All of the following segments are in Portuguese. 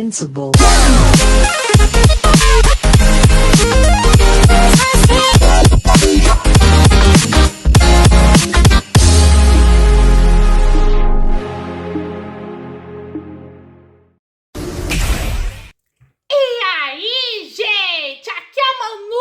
Invincible. E aí, gente? Aqui é a Manu!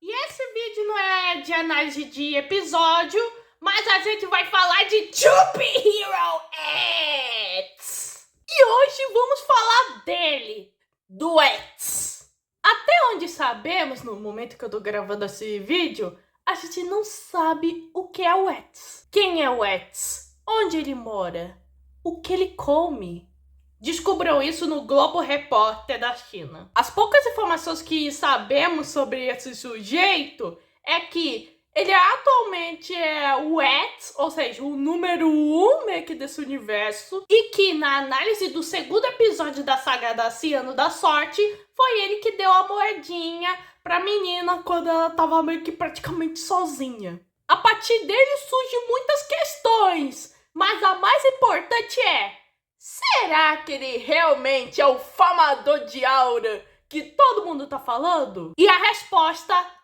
E esse vídeo não é de análise de episódio, mas a gente vai falar de Tube Hero X! E hoje vamos falar dele, do X. Até onde sabemos, no momento que eu tô gravando esse vídeo, a gente não sabe o que é o X. Quem é o X? Onde ele mora? O que ele come? Descobriu isso no Globo Repórter da China. As poucas informações que sabemos sobre esse sujeito é que ele atualmente é o X, ou seja, o número 1 meio que desse universo, e que na análise do segundo episódio da saga da Ciano da Sorte, foi ele que deu a moedinha pra menina quando ela tava meio que praticamente sozinha. A partir dele surgem muitas questões, mas a mais importante é: será que ele realmente é o famador de aura que todo mundo tá falando? E a resposta,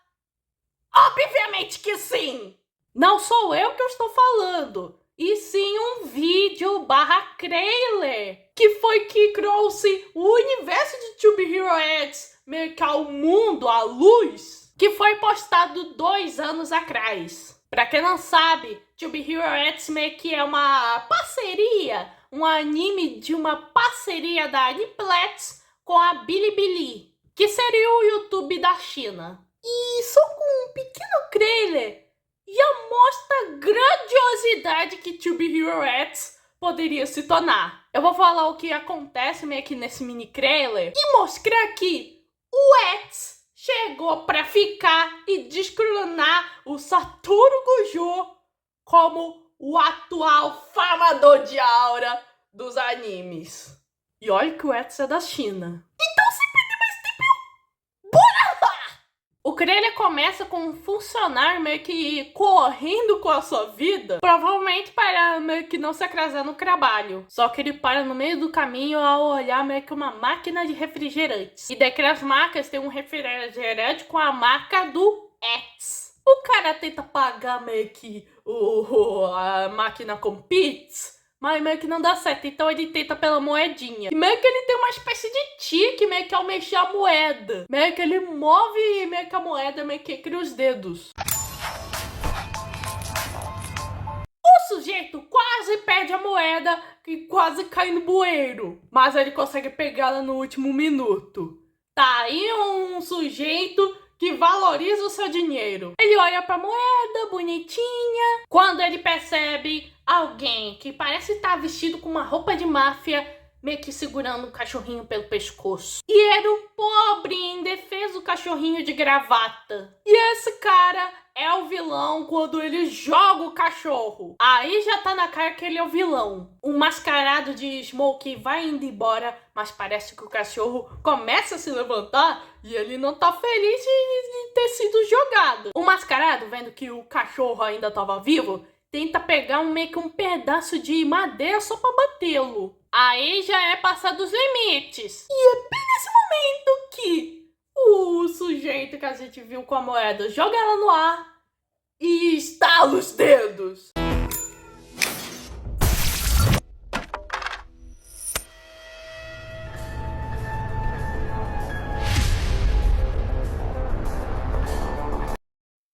obviamente que sim! Não sou eu que eu estou falando, e sim um vídeo / trailer que foi que trouxe o universo de Tube Hero X meio que ao mundo, à luz, que foi postado 2 anos atrás. Pra quem não sabe, Tube Hero X meio que é uma parceria, um anime de uma parceria da Aniplex com a Bilibili, que seria o YouTube da China. E só com um pequeno trailer já mostra a grandiosidade que Tube Hero X poderia se tornar. Eu vou falar o que acontece meio que nesse mini trailer e mostrar que o X chegou pra ficar e descoronar o Satoru Gojo como o atual famador de aura dos animes. E olha que o X é da China. Então, sem perder mais tempo, bora lá! O trailer começa com um funcionário meio que correndo com a sua vida, provavelmente para meio que não se atrasar no trabalho. Só que ele para no meio do caminho ao olhar meio que uma máquina de refrigerantes. E daquelas marcas tem um refrigerante com a marca do X. O cara tenta pagar meio que a máquina com Pix, mas meio que não dá certo, então ele tenta pela moedinha. E meio que ele tem uma espécie de tique, meio que ao mexer a moeda. Meio que ele move meio que a moeda, meio que cria os dedos. O sujeito quase perde a moeda e quase cai no bueiro, mas ele consegue pegá-la no último minuto. Tá aí um sujeito que valoriza o seu dinheiro. Ele olha pra moeda, bonitinha. Quando ele percebe alguém que parece estar vestido com uma roupa de máfia, meio que segurando um cachorrinho pelo pescoço. E era um pobre e indefeso cachorrinho de gravata. E esse cara é o vilão quando ele joga o cachorro. Aí já tá na cara que ele é o vilão. O mascarado de Smokey vai indo embora, mas parece que o cachorro começa a se levantar e ele não tá feliz de ter sido jogado. O mascarado, vendo que o cachorro ainda tava vivo, tenta pegar meio que um pedaço de madeira só pra batê-lo. Aí já é passar dos limites. E é bem nesse momento que o sujeito que a gente viu com a moeda joga ela no ar e estala os dedos.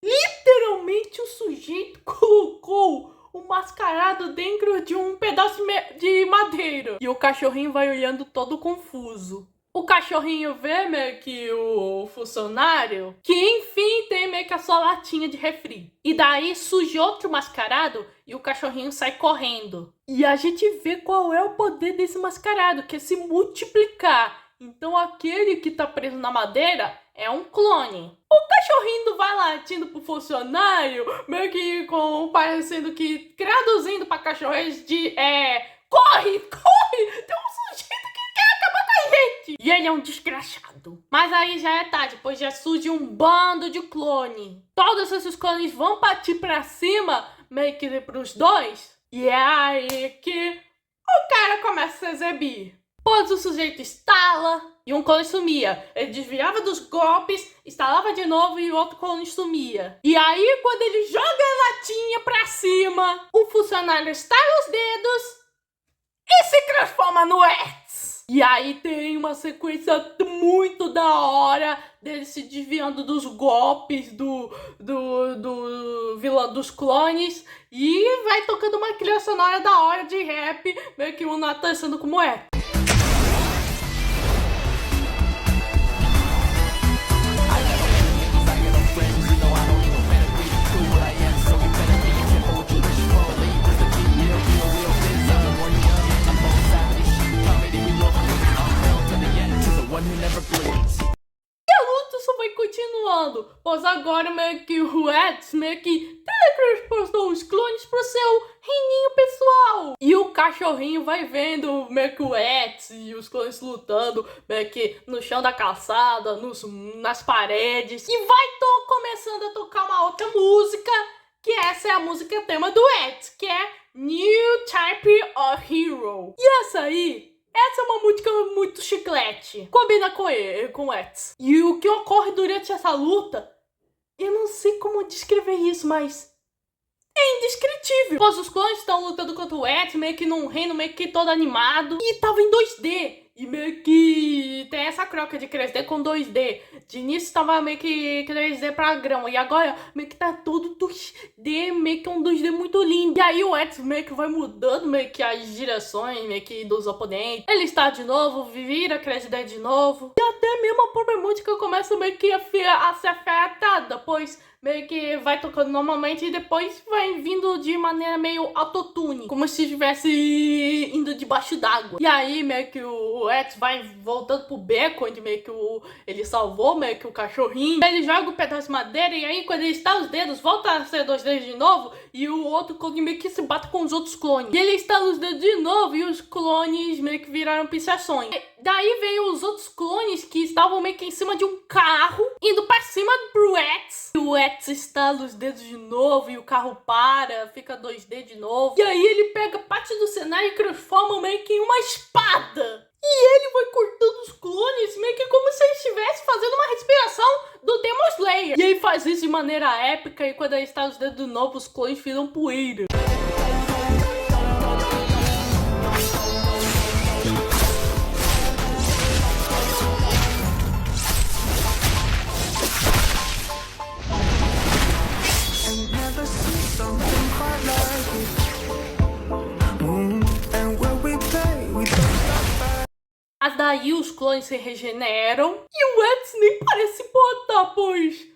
Literalmente o sujeito colocou o mascarado dentro de um pedaço de madeira. E o cachorrinho vai olhando todo confuso. O cachorrinho vê meio que o funcionário, que enfim tem meio que a sua latinha de refri. E daí surge outro mascarado e o cachorrinho sai correndo. E a gente vê qual é o poder desse mascarado, que é se multiplicar. Então aquele que tá preso na madeira é um clone. O cachorrinho vai latindo pro funcionário, meio que parecendo que traduzindo pra cachorros de corre, corre, tem um sujeito que quer acabar com a gente. E ele é um desgraçado. Mas aí já é tarde, pois já surge um bando de clone. Todos esses clones vão partir pra cima, meio que pros dois. E é aí que o cara começa a se exibir. Depois o sujeito estala e um clone sumia. Ele desviava dos golpes, instalava de novo e o outro clone sumia. E aí, quando ele joga a latinha pra cima, o funcionário estala os dedos e se transforma no Eds. E aí tem uma sequência muito da hora dele se desviando dos golpes do vilão dos clones. E vai tocando uma trilha sonora da hora de rap, meio que o Nathan sendo como é. Só vai continuando, pois agora meio que o Eds meio que teletransportou os clones pro seu reininho pessoal. E o cachorrinho vai vendo meio que o Eds e os clones lutando meio que no chão da calçada, nas paredes. E vai começando a tocar uma outra música, que essa é a música tema do Eds, que é New Type of Hero. E essa é uma música muito chiclete. Combina com o Eds. E o que ocorre durante essa luta, eu não sei como descrever isso, mas é indescritível. Pois os clones estão lutando contra o Eds, meio que num reino meio que todo animado. E tava em 2D. E meio que tem essa croca de 3D com 2D. De início tava meio que 3D pra grama. E agora meio que tá todo 2D, meio que um 2D muito lindo. E aí o Eds meio que vai mudando meio que as direções, meio que dos oponentes. Ele está de novo, vira 3D de novo. E até mesmo a própria música começa meio que a ser afetada, pois meio que vai tocando normalmente e depois vai vindo de maneira meio autotune, como se estivesse indo debaixo d'água. E aí meio que o Eds vai voltando pro beco, onde meio que ele salvou meio que o cachorrinho. Ele joga o pedaço de madeira e aí quando ele estala os dedos, volta a ser 2 dedos de novo e o outro clone meio que se bate com os outros clones. E ele estala os dedos de novo e os clones meio que viraram pichações. Daí veio os outros clones que estavam meio que em cima de um carro, indo pra cima pro Eds. O Eds estala os dedos de novo e o carro para, fica 2D de novo. E aí ele pega parte do cenário e transforma meio que em uma espada. E ele vai cortando os clones meio que como se ele estivesse fazendo uma respiração do Demon Slayer. E aí faz isso de maneira épica e quando ele estala os dedos de novo, os clones viram poeira. Mas daí os clones se regeneram e o Eds nem parece botar, pois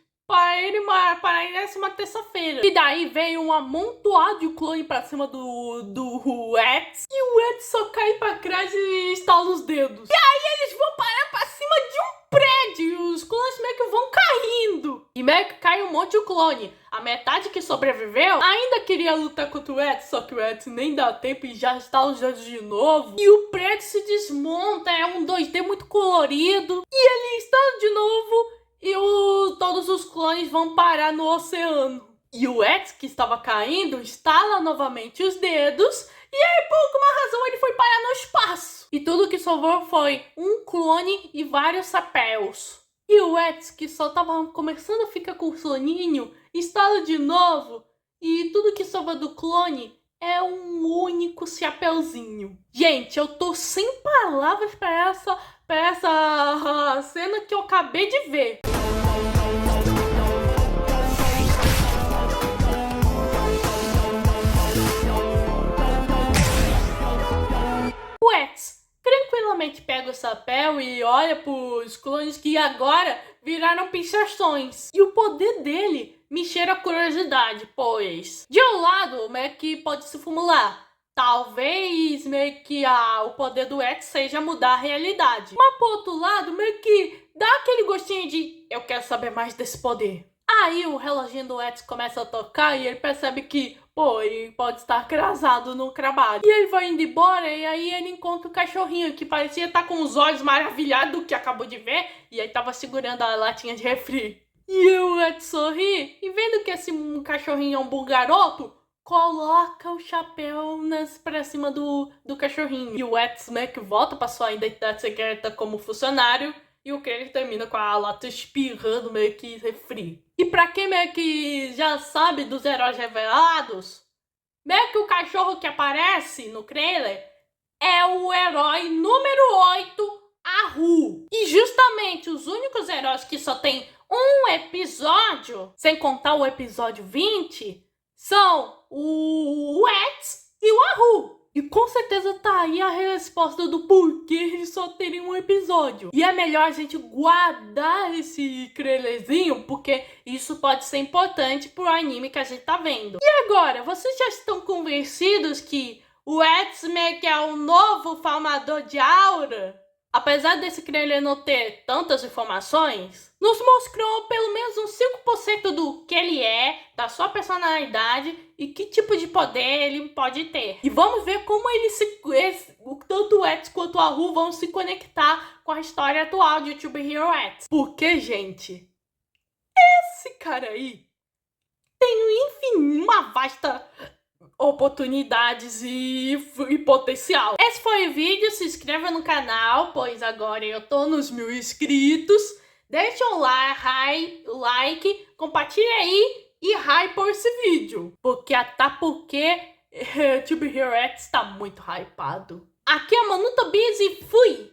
parece uma terça-feira. E daí veio um amontoado de clone pra cima do Eds e o Eds só cai pra trás e estala os dedos. E aí eles vão parar pra cima de um prédio e os clones meio que vão caindo. E meio que cai um monte de clone. A metade que sobreviveu ainda queria lutar contra o Eds, só que o Eds nem dá tempo e já está os dedos de novo. E o prédio se desmonta, é um 2D muito colorido. E ele está de novo e todos os clones vão parar no oceano. E o Eds, que estava caindo, estala novamente os dedos. E aí, por alguma razão, ele foi parar no espaço. E tudo que sobrou foi um clone e vários chapéus. E o Eds, que só estava começando a ficar com soninho, estala de novo. E tudo que sobra do clone é um único chapéuzinho. Gente, eu tô sem palavras para essa cena que eu acabei de ver. O Eds tranquilamente pega o chapéu e olha pros clones que agora viraram pichações. E o poder dele me cheira a curiosidade, pois de um lado meio que pode se formular, talvez meio que o poder do Eds seja mudar a realidade. Mas por outro lado meio que dá aquele gostinho de eu quero saber mais desse poder. Aí o reloginho do Eds começa a tocar e ele percebe que, ele pode estar atrasado no trabalho. E ele vai indo embora e aí ele encontra o cachorrinho que parecia estar com os olhos maravilhados do que acabou de ver. E aí tava segurando a latinha de refri. E o Eds sorri e vendo que esse cachorrinho é um bom garoto, coloca o chapéu pra cima do cachorrinho. E o X-Mac volta pra sua identidade secreta como funcionário. E o Krang termina com a lata espirrando meio que refri. E pra quem meio que já sabe dos heróis revelados, meio que o cachorro que aparece no trailer é o herói número 8, Aru. E justamente os únicos heróis que só tem um episódio, sem contar o episódio 20, são o X e o Aru. E com certeza tá aí a resposta do porquê eles só terem um episódio. E é melhor a gente guardar esse trailerzinho, porque isso pode ser importante pro anime que a gente tá vendo. E agora, vocês já estão convencidos que o X-Men é o novo formador de aura? Apesar desse trailer não ter tantas informações, nos mostrou pelo menos uns 5% do que ele é, da sua personalidade e que tipo de poder ele pode ter. E vamos ver como tanto o X quanto o Aru vão se conectar com a história atual de To Be Hero X. Porque, gente, esse cara aí tem, enfim, uma vasta oportunidades e potencial. Esse foi o vídeo, se inscreva no canal, pois agora eu tô nos 1000 inscritos. Deixa um like, compartilha aí e hype por esse vídeo. Porque To Be Hero X tá muito hypado. Aqui é a Manuta Biz e fui!